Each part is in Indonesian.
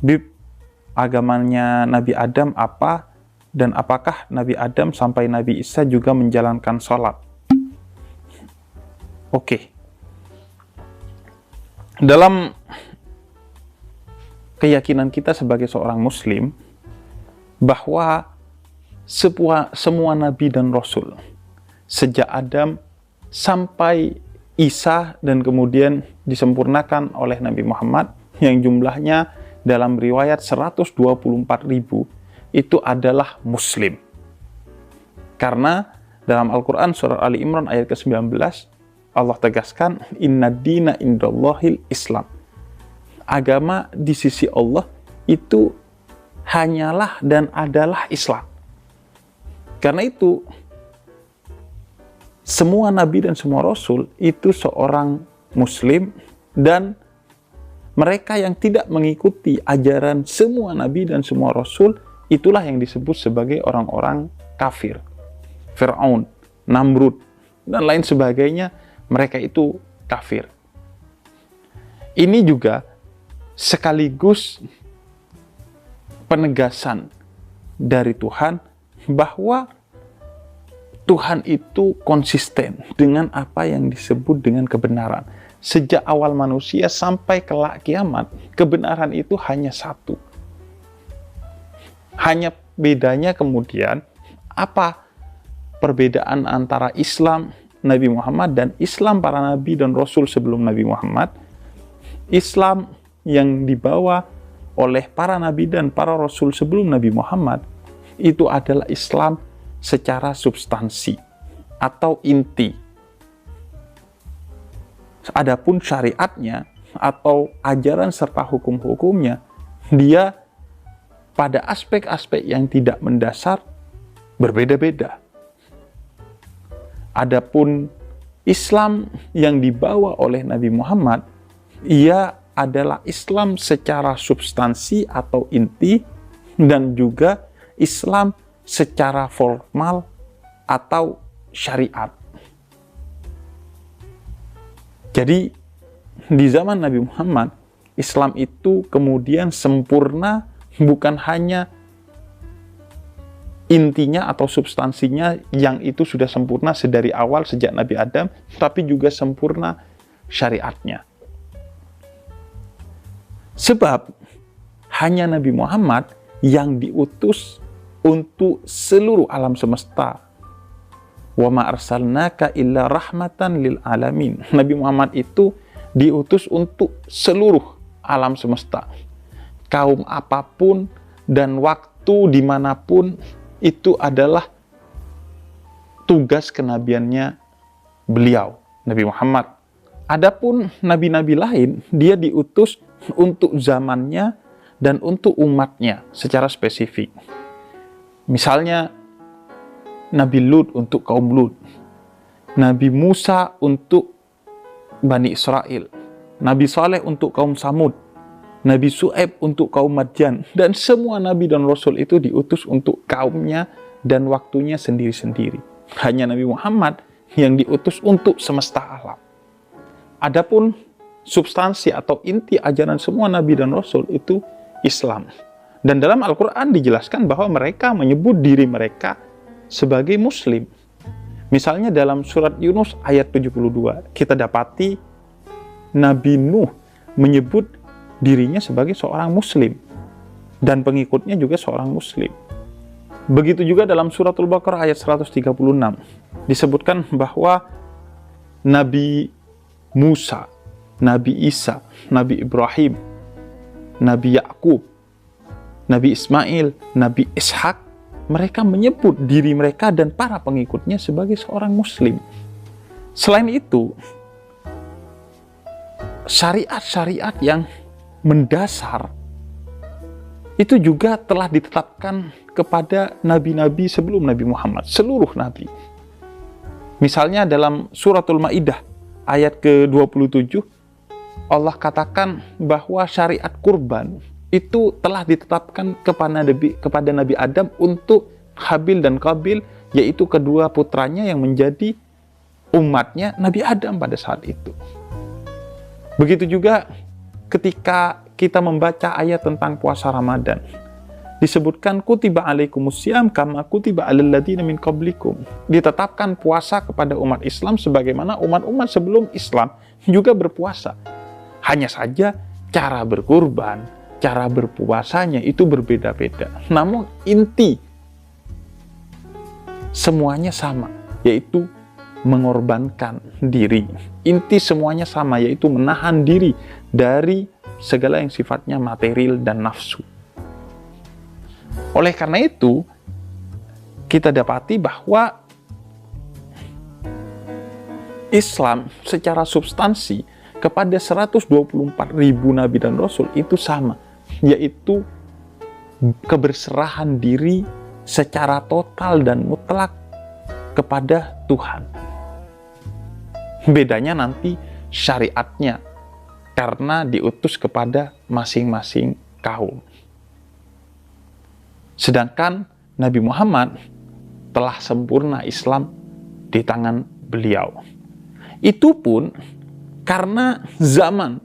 Bib, agamanya Nabi Adam apa, dan apakah Nabi Adam sampai Nabi Isa juga menjalankan sholat? Oke. Dalam keyakinan kita sebagai seorang muslim, bahwa semua Nabi dan Rasul, sejak Adam sampai Isa dan kemudian disempurnakan oleh Nabi Muhammad, yang jumlahnya dalam riwayat 124.000, itu adalah muslim. Karena dalam Al-Quran surat Ali Imran ayat ke-19, Allah tegaskan, inna dina indallahil Islam. Agama di sisi Allah itu hanyalah dan adalah Islam. Karena itu, semua nabi dan semua rasul itu seorang muslim, dan mereka yang tidak mengikuti ajaran semua nabi dan semua rasul, itulah yang disebut sebagai orang-orang kafir. Fir'aun, Namrud, dan lain sebagainya, mereka itu kafir. Ini juga sekaligus penegasan dari Tuhan bahwa Tuhan itu konsisten dengan apa yang disebut dengan kebenaran. Sejak awal manusia sampai kelak kiamat, kebenaran itu hanya satu. Hanya bedanya kemudian, apa perbedaan antara Islam Nabi Muhammad dan Islam para nabi dan rasul sebelum Nabi Muhammad? Islam yang dibawa oleh para nabi dan para rasul sebelum Nabi Muhammad itu adalah Islam secara substansi atau inti. Adapun syariatnya atau ajaran serta hukum-hukumnya, dia pada aspek-aspek yang tidak mendasar berbeda-beda. Adapun Islam yang dibawa oleh Nabi Muhammad, ia adalah Islam secara substansi atau inti, dan juga Islam secara formal atau syariat. Jadi di zaman Nabi Muhammad, Islam itu kemudian sempurna, bukan hanya intinya atau substansinya yang itu sudah sempurna sedari awal sejak Nabi Adam, tapi juga sempurna syariatnya. Sebab hanya Nabi Muhammad yang diutus untuk seluruh alam semesta. Wa ma arsalnaka illa rahmatan lil alamin. Nabi Muhammad itu diutus untuk seluruh alam semesta. Kaum apapun dan waktu dimanapun, itu adalah tugas kenabiannya beliau, Nabi Muhammad. Adapun nabi-nabi lain, dia diutus untuk zamannya dan untuk umatnya secara spesifik. Misalnya Nabi Lut untuk kaum Lut, Nabi Musa untuk Bani Israel, Nabi Saleh untuk kaum Samud, Nabi Su'aib untuk kaum Madyan, dan semua nabi dan rasul itu diutus untuk kaumnya dan waktunya sendiri-sendiri. Hanya Nabi Muhammad yang diutus untuk semesta alam. Adapun substansi atau inti ajaran semua nabi dan rasul itu Islam. Dan dalam Al-Quran dijelaskan bahwa mereka menyebut diri mereka sebagai muslim. Misalnya dalam surat Yunus ayat 72, kita dapati Nabi Nuh menyebut dirinya sebagai seorang muslim, dan pengikutnya juga seorang muslim. Begitu juga dalam suratul Baqarah ayat 136, disebutkan bahwa Nabi Musa, Nabi Isa, Nabi Ibrahim, Nabi Yakub, Nabi Ismail, Nabi Ishak, mereka menyebut diri mereka dan para pengikutnya sebagai seorang muslim. Selain itu, syariat-syariat yang mendasar itu juga telah ditetapkan kepada nabi-nabi sebelum Nabi Muhammad, seluruh nabi. Misalnya dalam suratul Maidah ayat ke-27, Allah katakan bahwa syariat kurban itu telah ditetapkan kepada Nabi Adam untuk Habil dan Qabil, yaitu kedua putranya yang menjadi umatnya Nabi Adam pada saat itu. Begitu juga ketika kita membaca ayat tentang puasa Ramadan, disebutkan kutiba alaikumusiyam kama kutiba alal ladzina min qablikum. Ditetapkan puasa kepada umat Islam sebagaimana umat-umat sebelum Islam juga berpuasa. Hanya saja cara berkurban, cara berpuasanya itu berbeda-beda. Namun inti semuanya sama, yaitu mengorbankan diri. Inti semuanya sama, yaitu menahan diri dari segala yang sifatnya material dan nafsu. Oleh karena itu, kita dapati bahwa Islam secara substansi kepada 124.000 nabi dan rasul itu sama, yaitu keberserahan diri secara total dan mutlak kepada Tuhan. Bedanya nanti syariatnya, karena diutus kepada masing-masing kaum. Sedangkan Nabi Muhammad telah sempurna Islam di tangan beliau. Itu pun karena zaman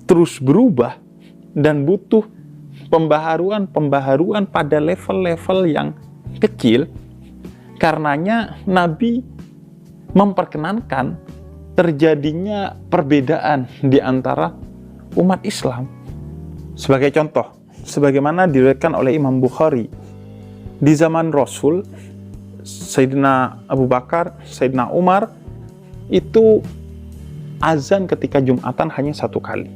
terus berubah dan butuh pembaharuan pada level-level yang kecil. Karenanya Nabi memperkenankan terjadinya perbedaan di antara umat Islam. Sebagai contoh, sebagaimana diriwayatkan oleh Imam Bukhari, di zaman Rasul, Sayyidina Abu Bakar, Sayyidina Umar, itu azan ketika Jumatan hanya 1 kali.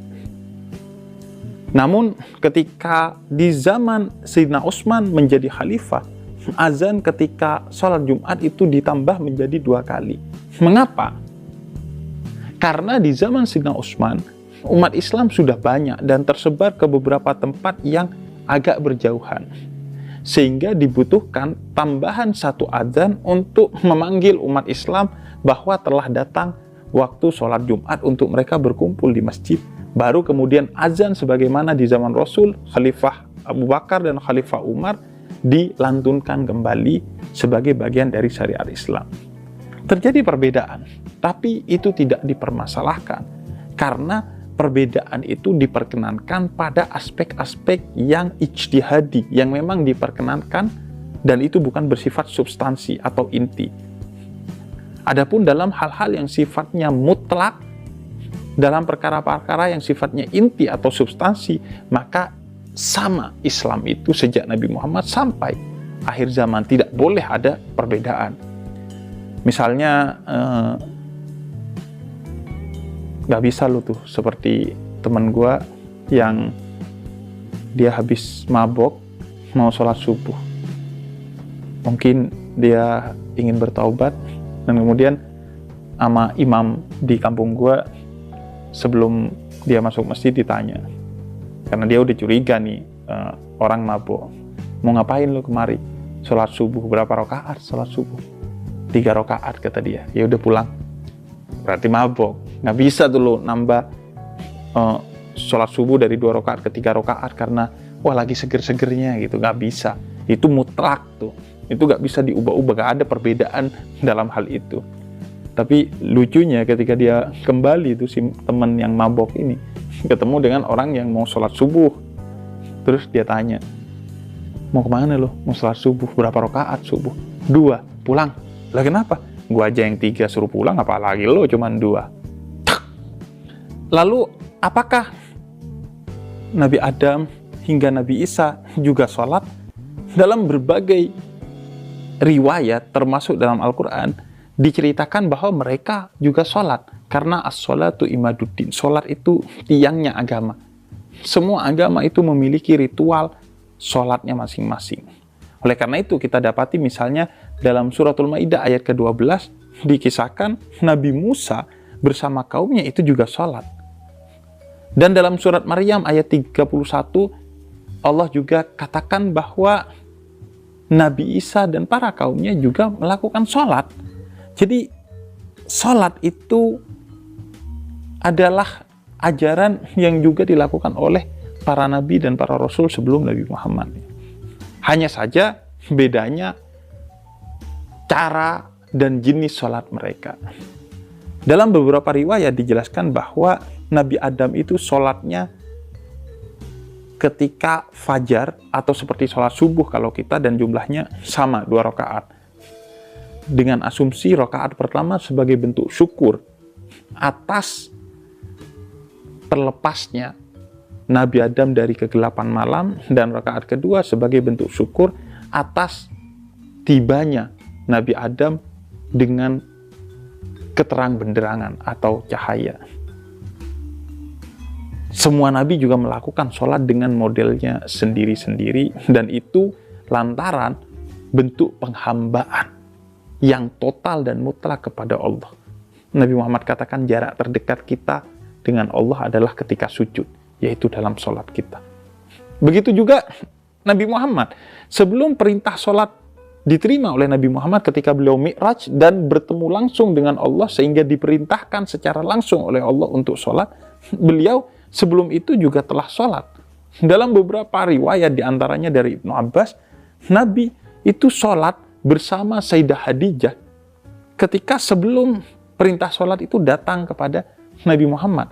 Namun ketika di zaman Sayyidina Utsman menjadi khalifah, azan ketika sholat Jumat itu ditambah menjadi 2 kali. Mengapa? Karena di zaman Sayyidina Utsman, umat Islam sudah banyak dan tersebar ke beberapa tempat yang agak berjauhan. Sehingga dibutuhkan tambahan 1 azan untuk memanggil umat Islam bahwa telah datang waktu sholat Jumat untuk mereka berkumpul di masjid. Baru kemudian azan sebagaimana di zaman Rasul, Khalifah Abu Bakar dan Khalifah Umar dilantunkan kembali sebagai bagian dari syariat Islam. Terjadi perbedaan, tapi itu tidak dipermasalahkan karena perbedaan itu diperkenankan pada aspek-aspek yang ijtihadi, yang memang diperkenankan dan itu bukan bersifat substansi atau inti. Adapun dalam hal-hal yang sifatnya mutlak, dalam perkara-perkara yang sifatnya inti atau substansi, maka sama Islam itu sejak Nabi Muhammad sampai akhir zaman, tidak boleh ada perbedaan. Misalnya gak bisa lo tuh seperti temen gue yang dia habis mabok mau sholat subuh, mungkin dia ingin bertaubat dan kemudian sama imam di kampung gue sebelum dia masuk masjid ditanya, karena dia udah curiga nih orang mabok, mau ngapain lo kemari sholat subuh, berapa rakaat sholat subuh? 3 rakaat kata dia. Ya udah pulang, berarti mabok. Nggak bisa tuh lo nambah sholat subuh dari 2 rakaat ke 3 rakaat karena wah lagi seger-segernya gitu. Nggak bisa, itu mutlak tuh, itu nggak bisa diubah-ubah, nggak ada perbedaan dalam hal itu. Tapi lucunya ketika dia kembali tuh si teman yang mabok ini ketemu dengan orang yang mau sholat subuh, terus dia tanya, mau kemana lo? Mau sholat subuh, berapa rakaat subuh? 2, pulang. Lah kenapa? Gua aja yang 3 suruh pulang, apalagi lo cuman 2. Lalu apakah Nabi Adam hingga Nabi Isa juga sholat? Dalam berbagai riwayat termasuk dalam Al-Quran diceritakan bahwa mereka juga sholat, karena as-sholatu imaduddin, sholat itu tiangnya agama. Semua agama itu memiliki ritual sholatnya masing-masing. Oleh karena itu kita dapati misalnya dalam suratul Maidah ayat ke-12 dikisahkan Nabi Musa bersama kaumnya itu juga sholat. Dan dalam surat Maryam ayat 31 Allah juga katakan bahwa Nabi Isa dan para kaumnya juga melakukan sholat. Jadi sholat itu adalah ajaran yang juga dilakukan oleh para nabi dan para rasul sebelum Nabi Muhammad. Hanya saja bedanya cara dan jenis sholat mereka. Dalam beberapa riwayat dijelaskan bahwa Nabi Adam itu sholatnya ketika fajar atau seperti sholat subuh kalau kita, dan jumlahnya sama 2 rakaat. Dengan asumsi rakaat pertama sebagai bentuk syukur atas terlepasnya Nabi Adam dari kegelapan malam, dan rakaat kedua sebagai bentuk syukur atas tibanya Nabi Adam dengan keterang benderangan atau cahaya. Semua nabi juga melakukan sholat dengan modelnya sendiri-sendiri, dan itu lantaran bentuk penghambaan yang total dan mutlak kepada Allah. Nabi Muhammad katakan jarak terdekat kita dengan Allah adalah ketika sujud, yaitu dalam sholat kita. Begitu juga Nabi Muhammad, sebelum perintah sholat diterima oleh Nabi Muhammad ketika beliau mi'raj dan bertemu langsung dengan Allah sehingga diperintahkan secara langsung oleh Allah untuk sholat, beliau sebelum itu juga telah sholat. Dalam beberapa riwayat diantaranya dari Ibnu Abbas, Nabi itu sholat bersama Sayyidah Khadijah ketika sebelum perintah sholat itu datang kepada Nabi Muhammad.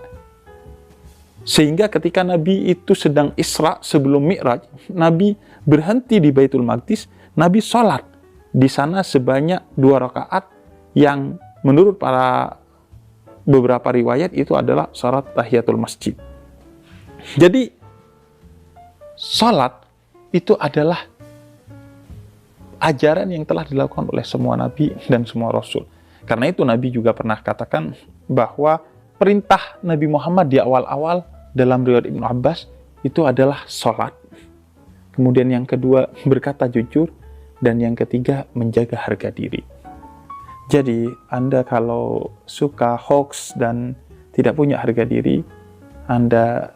Sehingga ketika Nabi itu sedang Isra sebelum Mi'raj, Nabi berhenti di Baitul Maqdis, Nabi sholat di sana sebanyak 2 rakaat yang menurut para beberapa riwayat itu adalah sholat tahiyatul masjid. Jadi sholat itu adalah ajaran yang telah dilakukan oleh semua nabi dan semua rasul. Karena itu Nabi juga pernah katakan bahwa perintah Nabi Muhammad di awal-awal dalam riwayat Ibnu Abbas itu adalah sholat. Kemudian yang kedua berkata jujur, dan yang ketiga menjaga harga diri. Jadi Anda kalau suka hoax dan tidak punya harga diri, Anda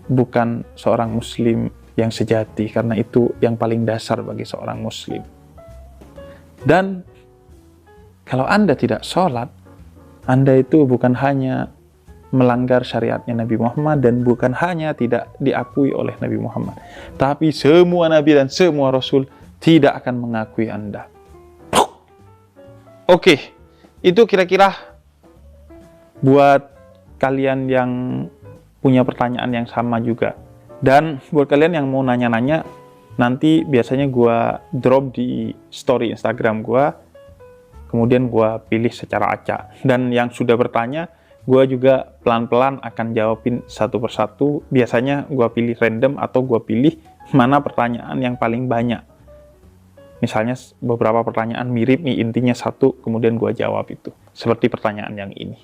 bukan seorang muslim yang sejati, karena itu yang paling dasar bagi seorang muslim. Dan kalau Anda tidak sholat, Anda itu bukan hanya melanggar syariatnya Nabi Muhammad dan bukan hanya tidak diakui oleh Nabi Muhammad, tapi semua nabi dan semua rasul tidak akan mengakui Anda. Oke, itu kira-kira buat kalian yang punya pertanyaan yang sama juga. Dan buat kalian yang mau nanya-nanya, nanti biasanya gue drop di story Instagram gue, kemudian gue pilih secara acak. Dan yang sudah bertanya, gue juga pelan-pelan akan jawabin satu persatu. Biasanya gue pilih random atau gue pilih mana pertanyaan yang paling banyak. Misalnya beberapa pertanyaan mirip nih, intinya satu, kemudian gue jawab itu. Seperti pertanyaan yang ini.